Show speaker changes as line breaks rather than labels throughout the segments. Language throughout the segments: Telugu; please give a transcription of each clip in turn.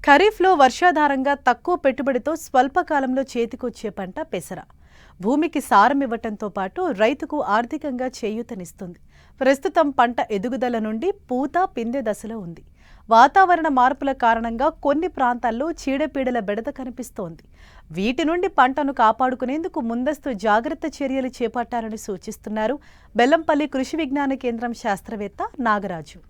ఖరీఫ్లో వర్షాధారంగా తక్కువ పెట్టుబడితో స్వల్పకాలంలో చేతికొచ్చే పంట పెసర. భూమికి సారం ఇవ్వటంతో పాటు రైతుకు ఆర్థికంగా చేయూతనిస్తుంది. ప్రస్తుతం పంట ఎదుగుదల నుండి పూత పిందె దశలో ఉంది. వాతావరణ మార్పుల కారణంగా కొన్ని ప్రాంతాల్లో చీడపీడల బెడద కనిపిస్తోంది. వీటి నుండి పంటను కాపాడుకునేందుకు ముందస్తు జాగ్రత్త చర్యలు చేపట్టాలని సూచిస్తున్నారు బెల్లంపల్లి కృషి విజ్ఞాన కేంద్రం శాస్త్రవేత్త నాగరాజు.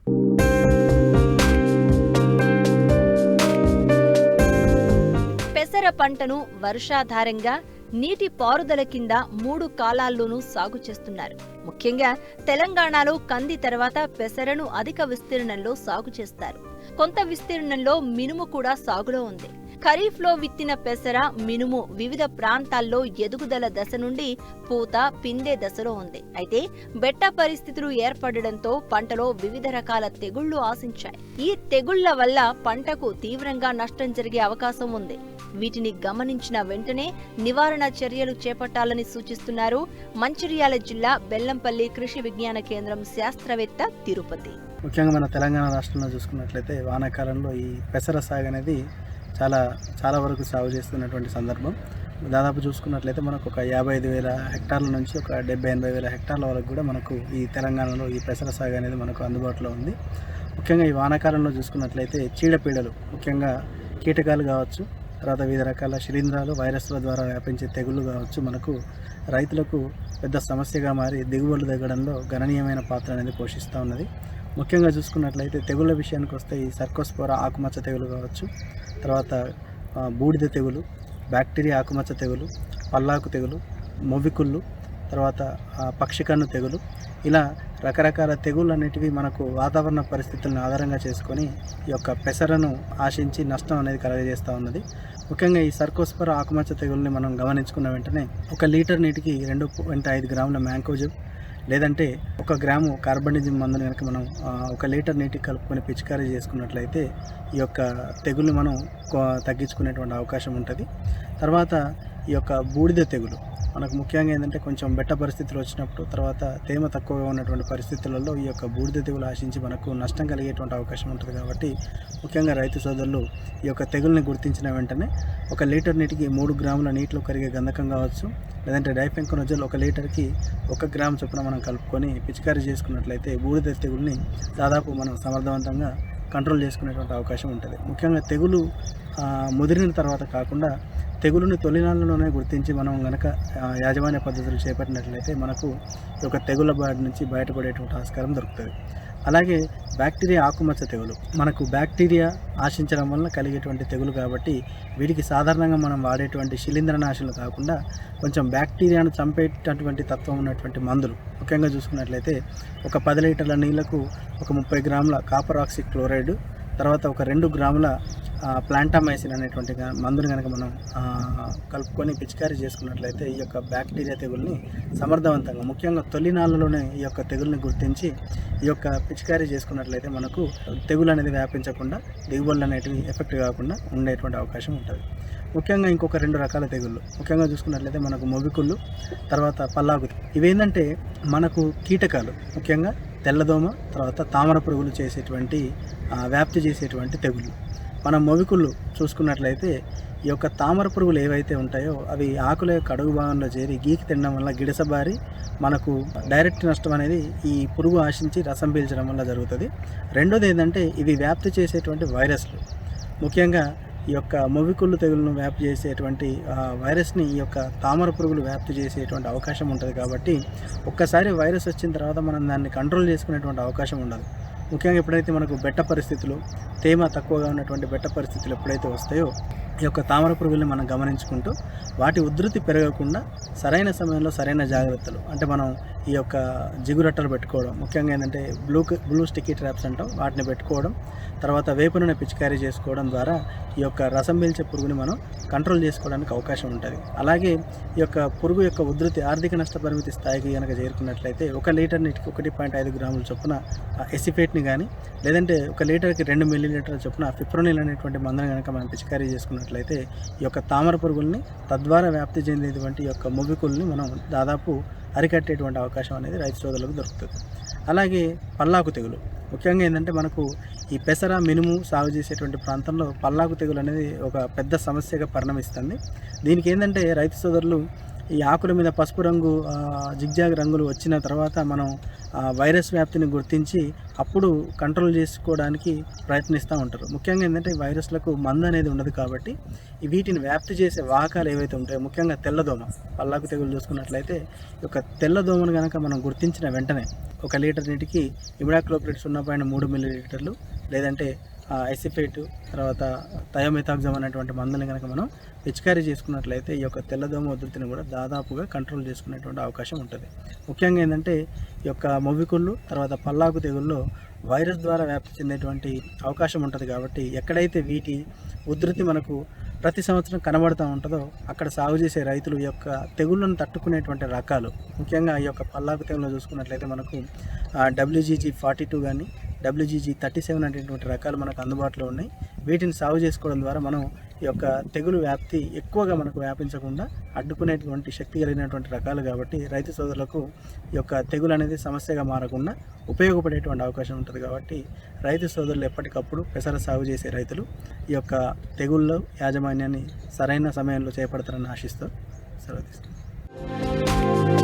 పెసర పంటను వర్షాధారంగా నీటి పారుదల కింద 3 కాలాల్లోనూ సాగు చేస్తున్నారు. ముఖ్యంగా తెలంగాణలో కంది తర్వాత పెసరను అధిక విస్తీర్ణంలో సాగు చేస్తారు. కొంత విస్తీర్ణంలో మినుము కూడా సాగులో ఉంది. ఖరీఫ్లో విత్తిన పెసర, మినుము వివిధ ప్రాంతాల్లో ఎదుగుదల దశ నుండి పూత పిందె దశలో ఉంది. అయితే బెట్ట పరిస్థితులు ఏర్పడడంతో పంటలో వివిధ రకాల తెగుళ్లు ఆశించాయి. ఈ తెగుళ్ల వల్ల పంటకు తీవ్రంగా నష్టం జరిగే అవకాశం ఉంది. వీటిని గమనించిన వెంటనే నివారణ చర్యలు చేపట్టాలని సూచిస్తున్నారు మంచిర్యాల జిల్లా బెల్లంపల్లి కృషి విజ్ఞాన కేంద్రం శాస్త్రవేత్త తిరుపతి.
ముఖ్యంగా మన తెలంగాణ రాష్ట్రంలో చూసుకున్నట్లయితే వానాకాలంలో ఈ పెసర సాగు అనేది చాలా వరకు సాగు చేస్తున్నటువంటి సందర్భం. దాదాపు చూసుకున్నట్లయితే మనకు ఒక 55,000 హెక్టార్ల నుంచి ఒక 70,000-80,000 హెక్టార్ల వరకు కూడా మనకు ఈ తెలంగాణలో ఈ పెసర సాగు అనేది మనకు అందుబాటులో ఉంది. ముఖ్యంగా ఈ వానాకాలంలో చూసుకున్నట్లయితే చీడపీడలు, ముఖ్యంగా కీటకాలు కావచ్చు, తర్వాత వివిధ రకాల శిలీంధ్రాలు, వైరస్ల ద్వారా వ్యాపించే తెగుళ్ళు కావచ్చు, మనకు రైతులకు పెద్ద సమస్యగా మారి దిగుబడులు తగ్గడంలో గణనీయమైన పాత్ర అనేది పోషిస్తూ ఉన్నది. ముఖ్యంగా చూసుకున్నట్లయితే తెగుళ్ళ విషయానికి వస్తే ఈ సర్కోస్పోరా ఆకుమచ్చ తెగులు కావచ్చు, తర్వాత బూడిద తెగులు, బ్యాక్టీరియా ఆకుమచ్చ తెగులు, పల్లాకు తెగులు, మొవ్వికుళ్ళు, తర్వాత పక్షికన్ను తెగులు, ఇలా రకరకాల తెగుళ్ళు అనేటివి మనకు వాతావరణ పరిస్థితులను ఆధారంగా చేసుకొని ఈ యొక్క పెసరను ఆశించి నష్టం అనేది కలగజేస్తూ ఉన్నది. ముఖ్యంగా ఈ సర్కోస్పోరా ఆకుమచ్చ తెగుల్ని మనం గమనించుకున్న వెంటనే 1 లీటర్ నీటికి 2.5 గ్రాముల మ్యాంకోజెబ్ లేదంటే 1 గ్రాము కార్బనిజం మందుని కనుక మనం 1 లీటర్ నీటికి కలుపుకొని పిచికారీ చేసుకున్నట్లయితే ఈ యొక్క తెగుల్ని మనం తగ్గించుకునేటువంటి అవకాశం ఉంటుంది. తర్వాత ఈ యొక్క బూడిద తెగులు మనకు ముఖ్యంగా ఏంటంటే కొంచెం బెట్ట పరిస్థితులు వచ్చినప్పుడు, తర్వాత తేమ తక్కువగా ఉన్నటువంటి పరిస్థితులలో ఈ యొక్క బూడిద తెగులు ఆశించి మనకు నష్టం కలిగేటువంటి అవకాశం ఉంటుంది. కాబట్టి ముఖ్యంగా రైతు సోదరులు ఈ యొక్క తెగుల్ని గుర్తించిన వెంటనే 1 లీటర్ నీటికి 3 గ్రాముల నీటిలో కరిగే గంధకం కావచ్చు, లేదంటే డైఫెన్కోనజోల్ 1 లీటర్కి 1 గ్రాము చొప్పున మనం కలుపుకొని పిచికారీ చేసుకున్నట్లయితే బూడిద తెగుల్ని దాదాపు మనం సమర్థవంతంగా కంట్రోల్ చేసుకునేటువంటి అవకాశం ఉంటుంది. ముఖ్యంగా తెగులు ముదిరిన తర్వాత కాకుండా తెగులుని తొలినాళ్ళలోనే గుర్తించి మనం కనుక యాజమాన్య పద్ధతులు చేపట్టినట్లయితే మనకు ఈ యొక్క తెగుల బారి నుంచి బయటపడేటువంటి ఆస్కారం దొరుకుతుంది. అలాగే బ్యాక్టీరియా ఆకుమచ్చ తెగులు మనకు బ్యాక్టీరియా ఆశించడం వల్ల కలిగేటువంటి తెగులు కాబట్టి వీటికి సాధారణంగా మనం వాడేటువంటి శిలీంద్రనాశులు కాకుండా కొంచెం బ్యాక్టీరియాను చంపేటటువంటి తత్వం ఉన్నటువంటి మందులు, ముఖ్యంగా చూసుకున్నట్లయితే ఒక 10 లీటర్ల నీళ్లకు ఒక 30 గ్రాముల కాపర్ ఆక్సీ క్లోరైడ్, తర్వాత ఒక 2 గ్రాముల ప్లాంటామైసిన్ అనేటువంటి మందుని కనుక మనం కలుపుకొని పిచికారీ చేసుకున్నట్లయితే ఈ యొక్క బ్యాక్టీరియా తెగుల్ని సమర్థవంతంగా, ముఖ్యంగా తొలినాళ్ళలోనే ఈ యొక్క తెగుల్ని గుర్తించి ఈ యొక్క పిచికారీ చేసుకున్నట్లయితే మనకు తెగులు అనేది వ్యాపించకుండా దిగుబడులు అనేటివి ఎఫెక్ట్ కాకుండా ఉండేటువంటి అవకాశం ఉంటుంది. ముఖ్యంగా ఇంకొక 2 రకాల తెగుళ్ళు ముఖ్యంగా చూసుకున్నట్లయితే మనకు మొవ్వికుళ్ళు, తర్వాత పల్లాకు. ఇవేంటంటే మనకు కీటకాలు, ముఖ్యంగా తెల్లదోమ, తర్వాత తామర పురుగులు చేసేటువంటి వ్యాప్తి చేసేటువంటి తెగుళ్ళు. మనం మొవ్వికుళ్ళు చూసుకున్నట్లయితే ఈ యొక్క తామర పురుగులు ఏవైతే ఉంటాయో అవి ఆకుల యొక్క అడుగు భాగంలో చేరి గీకి తినడం వల్ల గిడసబారి మనకు డైరెక్ట్ నష్టం అనేది ఈ పురుగు ఆశించి రసం పీల్చడం వల్ల జరుగుతుంది. రెండోది ఏంటంటే ఇవి వ్యాప్తి చేసేటువంటి వైరస్లు, ముఖ్యంగా ఈ యొక్క మొవ్వికుళ్ళు తెగులను వ్యాప్తి చేసేటువంటి వైరస్ని ఈ యొక్క తామర పురుగులు వ్యాప్తి చేసేటువంటి అవకాశం ఉంటుంది. కాబట్టి ఒక్కసారి వైరస్ వచ్చిన తర్వాత మనం దాన్ని కంట్రోల్ చేసుకునేటువంటి అవకాశం ఉండదు. ముఖ్యంగా ఎప్పుడైతే మనకు బెట్ట పరిస్థితులు, తేమ తక్కువగా ఉన్నటువంటి బెట్ట పరిస్థితులు ఎప్పుడైతే వస్తాయో ఈ యొక్క తామర పురుగుల్ని మనం గమనించుకుంటూ వాటి ఉధృతి పెరగకుండా సరైన సమయంలో సరైన జాగ్రత్తలు, అంటే మనం ఈ యొక్క జిగురట్టలు పెట్టుకోవడం, ముఖ్యంగా ఏంటంటే బ్లూ స్టిక్కీ ట్రాప్స్ అంటాం, వాటిని పెట్టుకోవడం, తర్వాత వేప నూనె పిచికారీ చేసుకోవడం ద్వారా ఈ యొక్క రసం పీల్చే పురుగుని మనం కంట్రోల్ చేసుకోవడానికి అవకాశం ఉంటుంది. అలాగే ఈ యొక్క పురుగు యొక్క ఉధృతి ఆర్థిక నష్ట పరిమితి స్థాయికి కనుక చేరుకున్నట్లయితే 1 లీటర్ నీటికి 1.5 గ్రాముల చొప్పున ఎసిఫేట్ని కానీ, లేదంటే 1 లీటర్కి 2 మిల్లీలీటర్ల చొప్పున ఫిప్రోనిల్ అనేటువంటి మందుని కనుక మనం పిచికారీ చేసుకున్నట్లయితే ఈ యొక్క తామర పురుగుల్ని, తద్వారా వ్యాప్తి చెందేటువంటి ఈ యొక్క మొవ్వికుల్ని మనం దాదాపు అరికట్టేటువంటి అవకాశం అనేది రైతు సోదరులకు దొరుకుతుంది. అలాగే పల్లాకు తెగులు, ముఖ్యంగా ఏంటంటే మనకు ఈ పెసర మినుము సాగు చేసేటువంటి ప్రాంతంలో పల్లాకు తెగులు అనేది ఒక పెద్ద సమస్యగా పరిణమిస్తుంది. దీనికి ఏంటంటే రైతు సోదరులు ఈ ఆకుల మీద పసుపు రంగు జిగ్జాగ్ రంగులు వచ్చిన తర్వాత మనం వైరస్ వ్యాప్తిని గుర్తించి అప్పుడు కంట్రోల్ చేసుకోవడానికి ప్రయత్నిస్తూ ఉంటారు. ముఖ్యంగా ఏంటంటే ఈ వైరస్లకు మందు అనేది ఉండదు కాబట్టి వీటిని వ్యాప్తి చేసే వాహకాలు ఏవైతే ఉంటాయో ముఖ్యంగా తెల్లదోమ, పల్లాకు తెగులు చూసుకున్నట్లయితే ఈ యొక్క తెల్లదోమను కనుక మనం గుర్తించిన వెంటనే 1 లీటర్ నీటికి ఇమిడాక్లోప్రిడ్ 0.3 మిల్లీలీటర్లు లేదంటే ఐసిఫేట్ తర్వాత థయోమెథాక్సమ్ అనేటువంటి మందుని కనుక మనం పిచికారీ చేసుకున్నట్లయితే ఈ యొక్క తెల్లదోమ ఉధృతిని కూడా దాదాపుగా కంట్రోల్ చేసుకునేటువంటి అవకాశం ఉంటుంది. ముఖ్యంగా ఏంటంటే ఈ యొక్క మొవ్వికుళ్ళు తర్వాత పల్లాకు తెగుల్లో వైరస్ ద్వారా వ్యాప్తి చెందేటువంటి అవకాశం ఉంటుంది కాబట్టి ఎక్కడైతే వీటి ఉధృతి మనకు ప్రతి సంవత్సరం కనబడుతూ ఉంటుందో అక్కడ సాగు చేసే రైతులు ఈ యొక్క తెగుళ్ళను తట్టుకునేటువంటి రకాలు ముఖ్యంగా ఈ యొక్క పల్లాకు తెగులు చూసుకున్నట్లయితే మనకు WGG42 కానీ WGG37 అనేటువంటి రకాలు మనకు అందుబాటులో ఉన్నాయి. వీటిని సాగు చేసుకోవడం ద్వారా మనం ఈ యొక్క తెగులు వ్యాప్తి ఎక్కువగా మనకు వ్యాపించకుండా అడ్డుకునేటువంటి శక్తి కలిగినటువంటి రకాలు కాబట్టి రైతు సోదరులకు ఈ యొక్క తెగులు అనేది సమస్యగా మారకుండా ఉపయోగపడేటువంటి అవకాశం ఉంటుంది. కాబట్టి రైతు సోదరులు ఎప్పటికప్పుడు పెసర సాగు చేసే రైతులు ఈ యొక్క తెగుళ్ళ యాజమాన్యాన్ని సరైన సమయంలో చేపడతారని ఆశిస్తూ సెలవు తీసుకుంటాం.